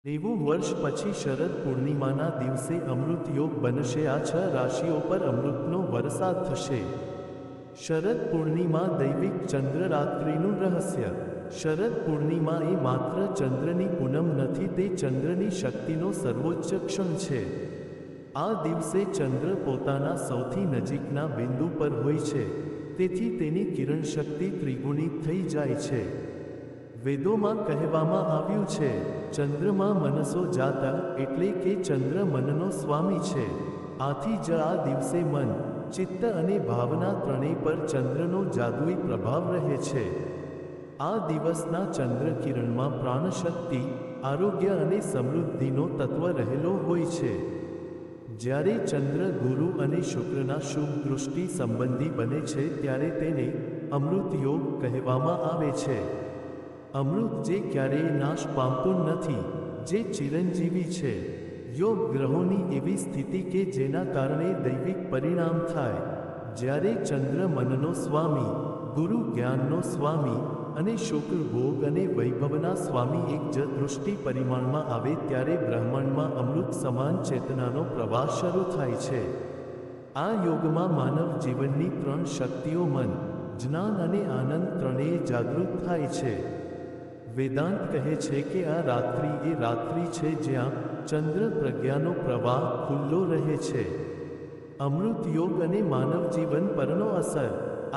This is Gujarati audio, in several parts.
90 વર્ષ પછી શરદ પૂર્ણિમાના દિવસે અમૃત યોગ બનશે। આ 6 રાશિઓ પર અમૃતનો વરસાદ થશે। શરદ પૂર્ણિમા દૈવિક ચંદ્ર રાત્રિનું રહસ્ય। શરદ પૂર્ણિમા એ માત્ર ચંદ્રની પૂનમ નથી, તે ચંદ્રની શક્તિનો સર્વોચ્ચ ક્ષણ છે। આ દિવસે ચંદ્ર પોતાના સૌથી નજીકના બિંદુ પર હોય છે, તેથી તેની કિરણ શક્તિ ત્રિગુણિત થઈ જાય છે। વેદોમાં કહેવામાં આવ્યું છે, ચંદ્રમા મનસો જાતા, એટલે કે ચંદ્ર મનનો સ્વામી છે। આથી જ આ દિવસે મન, ચિત્ત અને ભાવના ત્રણેય પર ચંદ્રનો જાદુઈ પ્રભાવ રહે છે। આ દિવસના ચંદ્ર કિરણમાં પ્રાણશક્તિ, આરોગ્ય અને સમૃદ્ધિનો તત્વ રહેલો હોય છે। જ્યારે ચંદ્ર ગુરુ અને શુક્રના શુભ દૃષ્ટિ સંબંધી બને છે, ત્યારે તેને અમૃત યોગ કહેવામાં આવે છે। અમૃત જે ક્યારેય નાશ પામતું નથી, જે ચિરંજીવી છે। યોગ ગ્રહોની એવી સ્થિતિ કે જેના કારણે દૈવિક પરિણામ થાય। જ્યારે ચંદ્ર મનનો સ્વામી, ગુરુ જ્ઞાનનો સ્વામી અને શુક્ર ભોગ અને વૈભવના સ્વામી એક જ દૃષ્ટિ પરિમાણમાં આવે, ત્યારે બ્રહ્માંડમાં અમૃત સમાન ચેતનાનો પ્રવાહ શરૂ થાય છે। આ યોગમાં માનવ જીવનની ત્રણ શક્તિઓ મન, જ્ઞાન અને આનંદ ત્રણેય જાગૃત થાય છે। વેદાંત કહે છે કે આ રાત્રિ એ રાત્રિ છે જ્યાં ચંદ્ર પ્રજ્ઞાનો પ્રવાહ ખુલ્લો રહે છે। અમૃત યોગ અને માનવ જીવન પરનો અસર।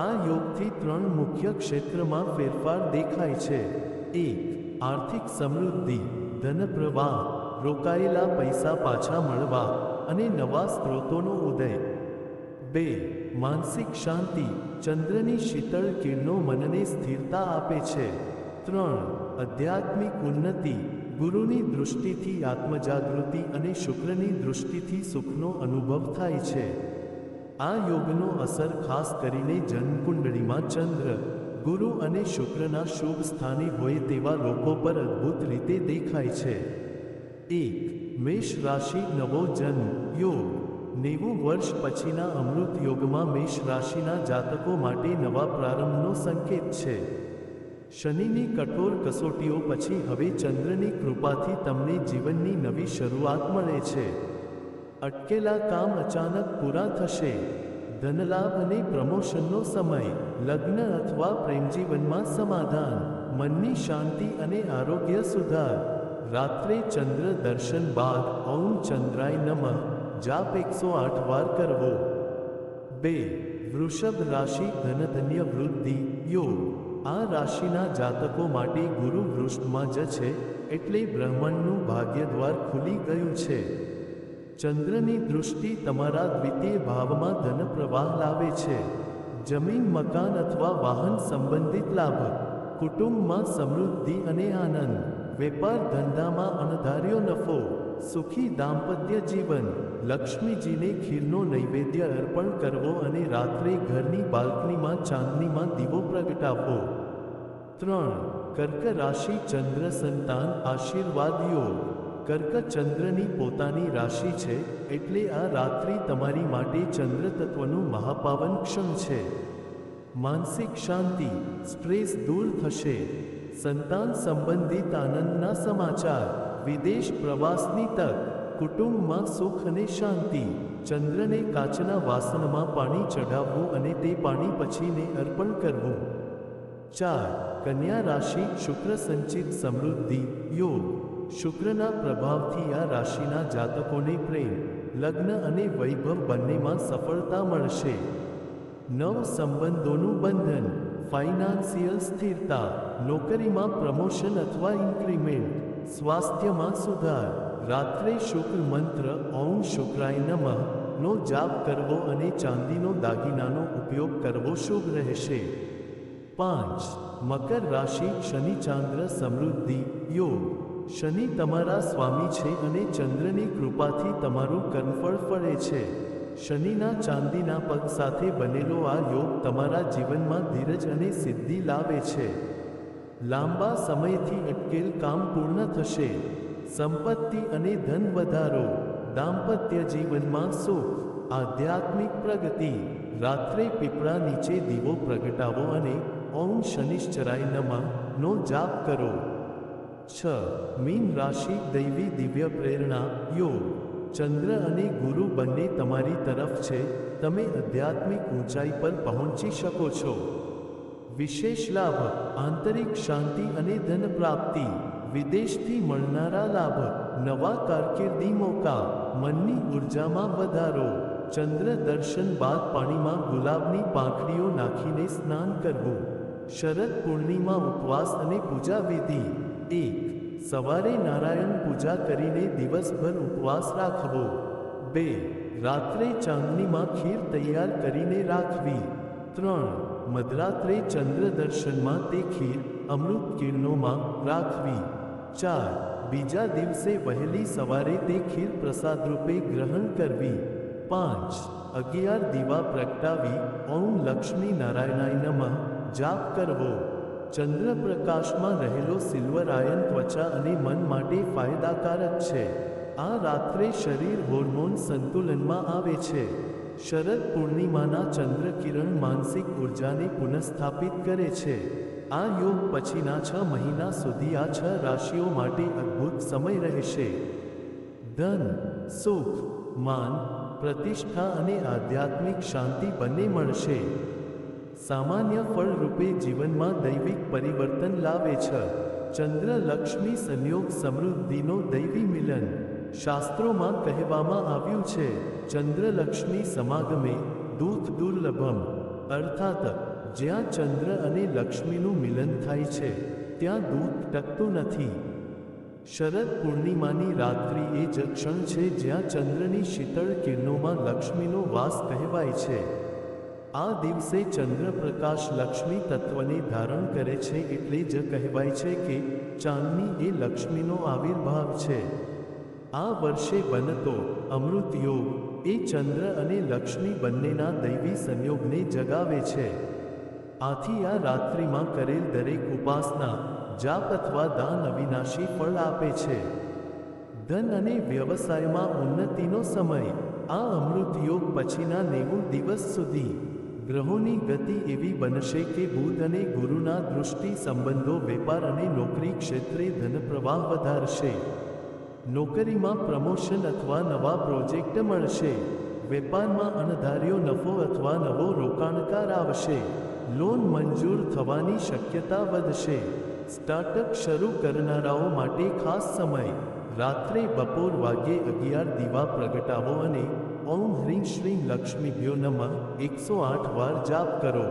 આ યોગથી ત્રણ મુખ્ય ક્ષેત્રમાં ફેરફાર દેખાય છે। 1. આર્થિક સમૃદ્ધિ, ધન પ્રવાહ, રોકાયેલા પૈસા પાછા મળવા અને નવા સ્ત્રોતોનો ઉદય। 2. માનસિક શાંતિ, ચંદ્રની શીતળ કિરણો મનને સ્થિરતા આપે છે। 3. આધ્યાત્મિક ઉન્નતિ, ગુરુની દૃષ્ટિથી આત્મજાગૃતિ અને શુક્રની દૃષ્ટિથી સુખનો અનુભવ થાય છે। આ યોગનો અસર ખાસ કરીને જન્મકુંડળીમાં ચંદ્ર, ગુરુ અને શુક્રના શુભ સ્થાને હોય તેવા લોકો પર અદ્ભુત રીતે દેખાય છે। 1. મેષ રાશિ નવો જન્મ યોગ। 90 વર્ષ પછીના અમૃત યોગમાં મેષ રાશિના જાતકો માટે નવા પ્રારંભનો સંકેત છે। શનિની કઠોર કસોટીઓ પછી હવે ચંદ્રની કૃપાથી તમને જીવનની નવી શરૂઆત મળે છે। અટકેલા કામ અચાનક પૂરા થશે। ધનલાભ અને પ્રમોશનનો સમય। લગ્ન અથવા પ્રેમજીવનમાં સમાધાન। મનની શાંતિ અને આરોગ્ય સુધાર। રાત્રે ચંદ્ર દર્શન બાદ ઓમ ચંદ્રાય નમઃ જાપ 108 વાર કરવો। 2. વૃષભ રાશિ ધનધન્ય વૃદ્ધિ યોગ। આ રાશિના જાતકો માટે ગુરુ વૃષભમાં જ છે, એટલે બ્રહ્માંડનું ભાગ્યદ્વાર ખુલી ગયું છે। ચંદ્રની દૃષ્ટિ તમારા દ્વિતીય ભાવમાં ધન પ્રવાહ લાવે છે। જમીન, મકાન અથવા વાહન સંબંધિત લાભ। કુટુંબમાં સમૃદ્ધિ અને આનંદ। વેપાર ધંધામાં અણધાર્યો નફો। સુખી દાંપત્ય જીવન। લક્ષ્મીજીને ખીરનો નૈવેદ્ય અર્પણ કરવો અને રાત્રે ઘરની બાલ્કનીમાં ચાંદનીમાં દીવો પ્રગટાવવો। 3. કર્ક રાશિ ચંદ્ર સંતાન આશીર્વાદ યોગ। કર્ક ચંદ્રની પોતાની રાશિ છે, એટલે આ રાત્રિ તમારી માટે ચંદ્ર તત્વનું મહાપાવન ક્ષણ છે। માનસિક શાંતિ, સ્ટ્રેસ દૂર થશે। સંતાન સંબંધિત આનંદના સમાચાર। વિદેશ પ્રવાસની તક। કુટુંબમાં સુખ અને શાંતિ। ચંદ્રને કાચના વાસણમાં પાણી ચઢાવવું અને તે પાણી પછીને અર્પણ કરવું। 4. કન્યા રાશિ શુક્ર સંચિત સમૃદ્ધિ યોગ। શુક્રના પ્રભાવથી આ રાશિના જાતકોને પ્રેમ, લગ્ન અને વૈભવ બંનેમાં સફળતા મળશે। નવ સંબંધોનું બંધન। ફાઇનાન્સિયલ સ્થિરતા। નોકરીમાં પ્રમોશન અથવા ઇન્ક્રીમેન્ટ। સ્વાસ્થ્યમાં સુધાર। રાત્રે શુક્ર મંત્ર ઓમ શુક્રાય નમઃ નો જાપ કરવો અને ચાંદીનો દાગીનાનો ઉપયોગ કરવો શુભ રહેશે। 5. મકર રાશિ શનિ ચાંદ્ર સમૃદ્ધિ યોગ। શનિ તમારા સ્વામી છે અને ચંદ્રની કૃપાથી તમારું કર્મફળ ફળે છે। શનિના ચાંદીના પગ સાથે બનેલો આ યોગ તમારા જીવનમાં ધીરજ અને સિદ્ધિ લાવે છે। લાંબા સમયથી અટકેલ કામ પૂર્ણ થશે। સંપત્તિ અને ધન વધારો। દાંપત્ય જીવનમાં સુખ, આધ્યાત્મિક પ્રગતિ। રાત્રે પીપળા નીચે દીવો પ્રગટાવો અને ઓમ શનિશ્ચરાય નમઃ નો જાપ કરો। 6. મીન રાશિ દૈવી દિવ્ય પ્રેરણા યોગ. ચંદ્ર અને ગુરુ બંને તમારી તરફ છે. તમે આધ્યાત્મિક ઊંચાઈ પર પહોંચી શકો છો. વિશેષ લાભ આંતરિક શાંતિ અને ધન પ્રાપ્તિ. વિદેશથી મળનારા લાભ નવા કારકિર્દી મોકા. મનની ઉર્જામાં વધારો. ચંદ્ર દર્શન બાદ પાણીમાં ગુલાબની પાંખડીઓ નાખીને સ્નાન કરવું. શરદ પૂર્ણિમા ઉપવાસ અને પૂજા વિધિ. 1. સવારે નારાયણ પૂજા કરીને દિવસભર ઉપવાસ રાખવો. 2. રાત્રે ચાંદનીમાં ખીર તૈયાર કરીને રાખવી. 3. મધરાત્રે ચંદ્ર દર્શનમાં તે ખીર અમૃત કિરણોમાં રાખવી. 4. બીજા દિવસે વહેલી સવારે તે ખીર પ્રસાદરૂપે ગ્રહણ કરવી. 5. 11 દીવા પ્રગટાવી ઓમ લક્ષ્મી નારાયણાય નમઃ જાપ કરવો. ચંદ્ર પ્રકાશમાં રહેલો સિલ્વર આયન ત્વચા અને મન માટે ફાયદાકારક છે. આ રાત્રે શરીર હોર્મોન સંતુલનમાં આવે છે. શરદ પૂર્ણિમાના ચંદ્ર કિરણ માનસિક ઉર્જાને પુનઃસ્થાપિત કરે છે. આ યોગ પછીના 6 મહિના સુધી આ 6 રાશિઓ માટે અદ્ભુત સમય રહેશે. ધન, સુખ, માન, પ્રતિષ્ઠા અને આધ્યાત્મિક શાંતિ બંને મળશે. સામાન્ય ફળ રૂપે જીવનમાં દૈવિક પરિવર્તન લાવે છે. ચંદ્ર લક્ષ્મી સંયોગ સમૃદ્ધિનો દૈવી મિલન. શાસ્ત્રોમાં કહેવામાં આવ્યું છે ચંદ્ર લક્ષ્મી સમાગમે દૂત દુર્લભમ. અર્થાત જ્યાં ચંદ્ર અને લક્ષ્મીનું મિલન થાય છે ત્યાં દૂત ટકતું નથી. શરદ પૂર્ણિમાની રાત્રિ એ જ ક્ષણ છે જ્યાં ચંદ્રની શીતળ કિરણોમાં લક્ષ્મીનો વાસ કહેવાય છે. આ દિવસે ચંદ્ર પ્રકાશ લક્ષ્મી તત્વને ધારણ કરે છે એટલે જ કહેવાય છે કે ચાંદની એ લક્ષ્મીનો આવિર્ભાવ છે. આ વર્ષે બનતો અમૃત યોગ એ ચંદ્ર અને લક્ષ્મી બંનેના દૈવી સંયોગને જગાવે છે. આથી આ રાત્રિમાં કરેલ દરેક ઉપાસના, જાપ અથવા દાન અવિનાશી ફળ આપે છે. ધન અને વ્યવસાયમાં ઉન્નતિનો સમય. આ અમૃત યોગ પછીના 90 દિવસ સુધી ગ્રહોની ગતિ એવી બનશે કે બુધ અને ગુરુના દૃષ્ટિ સંબંધો વેપાર અને નોકરી ક્ષેત્રે ધન પ્રવાહ વધારશે. નોકરીમાં પ્રમોશન અથવા નવા પ્રોજેક્ટ મળશે. વેપારમાં અણધાર્યો નફો અથવા નવો રોકાણકાર આવશે. લોન મંજૂર થવાની શક્યતા વધશે. સ્ટાર્ટઅપ શરૂ કરનારાઓ માટે ખાસ સમય. રાત્રે બપોર વાગ્યે 11 દીવા પ્રગટાવો અને ઓમ હ્રીં શ્રીં લક્ષ્મીભ્યો નમઃ 108 વાર જાપ કરો.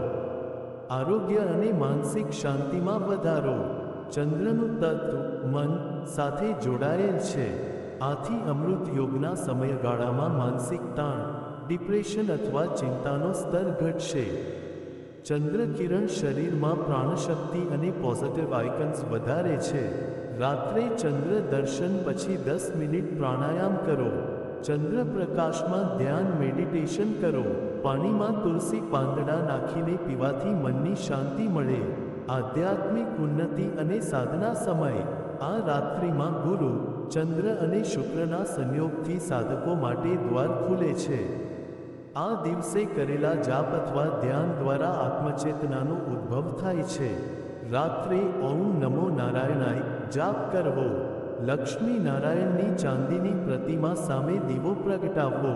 આરોગ્ય અને માનસિક શાંતિમાં વધારો. ચંદ્રનું તત્વ મન સાથે જોડાયેલ છે. આથી અમૃત યોગના સમયગાળામાં માનસિક તાણ, ડિપ્રેશન અથવા ચિંતાનો સ્તર ઘટશે. ચંદ્ર કિરણ શરીરમાં પ્રાણશક્તિ અને પોઝિટિવ આઇકન્સ વધારે છે. રાત્રે ચંદ્ર દર્શન પછી 10 મિનિટ પ્રાણાયામ કરો. ચંદ્ર પ્રકાશમાં ધ્યાન મેડિટેશન કરો. પાણીમાં તુલસી પાંદડા નાખીને પીવાથી મનની શાંતિ મળે. આધ્યાત્મિક ઉન્નતિ અને સાધના સમય. આ રાત્રિમાં ગુરુ, ચંદ્ર અને શુક્રના સંયોગથી સાધકો માટે દ્વાર ખુલે છે. આ દિવસે કરેલા જાપ અથવા ધ્યાન દ્વારા આત્મચેતનાનો ઉદ્ભવ થાય છે. રાત્રે ઓમ નમો નારાયણાય જાપ કરવો. લક્ષ્મી નારાયણની ચાંદીની પ્રતિમા સામે દીવો પ્રગટાવવો.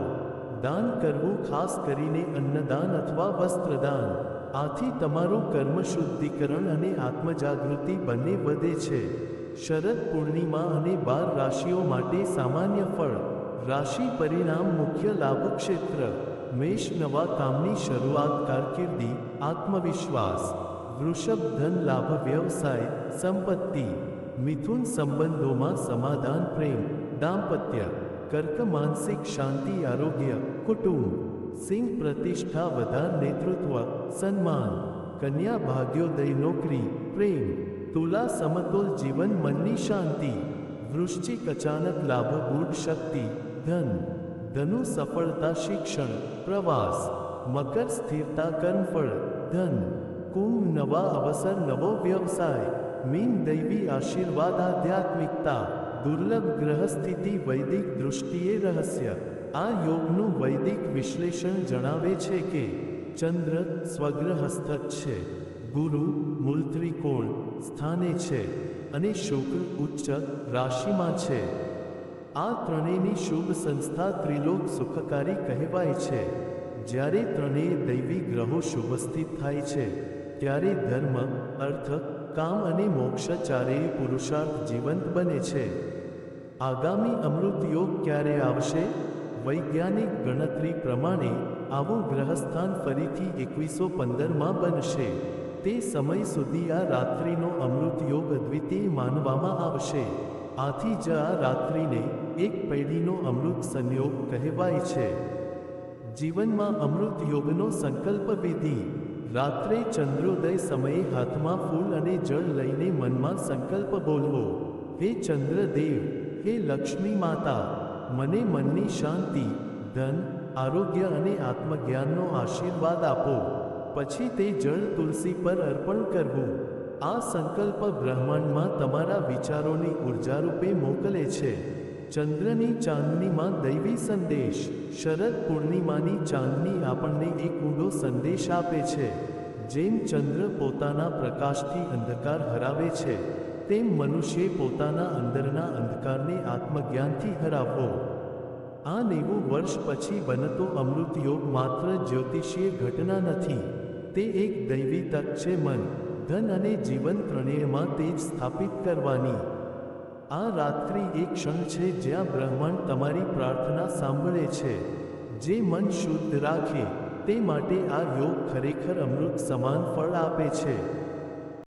દાન કરવું, ખાસ કરીને અન્નદાન અથવા વસ્ત્રદાન. આથી તમારું કર્મ શુદ્ધિકરણ અને આત્મજાગૃતિ બંને વધે છે. શરદ પૂર્ણિમા અને 12 રાશિઓ માટે સામાન્ય ફળ. રાશિ પરિણામ. મુખ્ય લાભ ક્ષેત્ર. મેષ નવા કામની શરૂઆત, કારકિર્દી, આત્મવિશ્વાસ. વૃષભ ધન લાભ, વ્યવસાય, સંપત્તિ. મિથુન સંબંધોમાં સમાધાન, પ્રેમ, દાંપત્ય. કર્ક માનસિક શાંતિ, આરોગ્ય, કુટુંબ. સિંહ પ્રતિષ્ઠા વધાર, નેતૃત્વ, સન્માન. કન્યા ભાગ્યોદય, નોકરી, પ્રેમ. તુલા સમતોલ જીવન, મનની શાંતિ. વૃશ્ચિક અચાનક લાભ, ગૂઢ શક્તિ, ધન. ધનુ સફળતા, શિક્ષણ, પ્રવાસ. મકર સ્થિરતા, કર્મફળ, ધન. કુંભ નવા અવસર, નવો વ્યવસાય. મીન દૈવી આશીર્વાદ, આધ્યાત્મિકતા. દુર્લભ ગ્રહ સ્થિતિ, વૈદિક દૃષ્ટિએ રહસ્ય. આ યોગનું વૈદિક વિશ્લેષણ જણાવે છે કે ચંદ્ર સ્વગ્રહસ્થ છે. ગુરુ મૂળ ત્રિકોણ સ્થાને છે. અને શુક્ર ઉચ્ચ રાશિમાં છે. આ ત્રણેયની શુભ સંસ્થા ત્રિલોક સુખકારી કહેવાય છે. જ્યારે ત્રણેય દૈવી ગ્રહો શુભસ્થિત થાય છે ત્યારે ધર્મ, અર્થ, કામ અને મોક્ષ ચારેય પુરુષાર્થ જીવંત બને છે. આગામી અમૃત યોગ ક્યારે આવશે? વૈજ્ઞાનિક ગણતરી પ્રમાણે આવું ગ્રહસ્થાન ફરીથી 2115માં બનશે. તે સમય સુધી આ રાત્રિનો અમૃત યોગ અદ્વિતીય માનવામાં આવશે. આથી જ આ રાત્રિને એક પેઢીનો અમૃત સંયોગ કહેવાય છે. જીવનમાં અમૃત યોગનો સંકલ્પ વિધિ. રાત્રે ચંદ્રોદય સમયે હાથમાં ફૂલ અને જળ લઈને મનમાં સંકલ્પ બોલવો. હે ચંદ્રદેવ, હે લક્ષ્મી માતા, મને મનની શાંતિ, ધન, આરોગ્ય અને આત્મજ્ઞાનનો આશીર્વાદ આપો. પછી તે જળ તુલસી પર અર્પણ કરવું. આ સંકલ્પ બ્રહ્માંડમાં તમારા વિચારોની ઉર્જા રૂપે મોકલે છે. ચંદ્રની ચાંદનીમાં દૈવી સંદેશ. શરદ પૂર્ણિમાની ચાંદની આપણને એક ઊંડો સંદેશ આપે છે. જેમ ચંદ્ર પોતાના પ્રકાશથી અંધકાર હરાવે છે, તેમ મનુષ્યે પોતાના અંદરના અંધકારને આત્મજ્ઞાનથી હરાવવો. આ 90 વર્ષ પછી બનતો અમૃત યોગ માત્ર જ્યોતિષીય ઘટના નથી. તે એક દૈવી તક છે મન, ધન અને જીવન ત્રણેયમાં તેજ સ્થાપિત કરવાની. આ રાત્રિ એક ક્ષણ છે જ્યાં બ્રહ્માંડ તમારી પ્રાર્થના સાંભળે છે. જે મન શુદ્ધ રાખે તે માટે આ યોગ ખરેખર અમૃત સમાન ફળ આપે છે.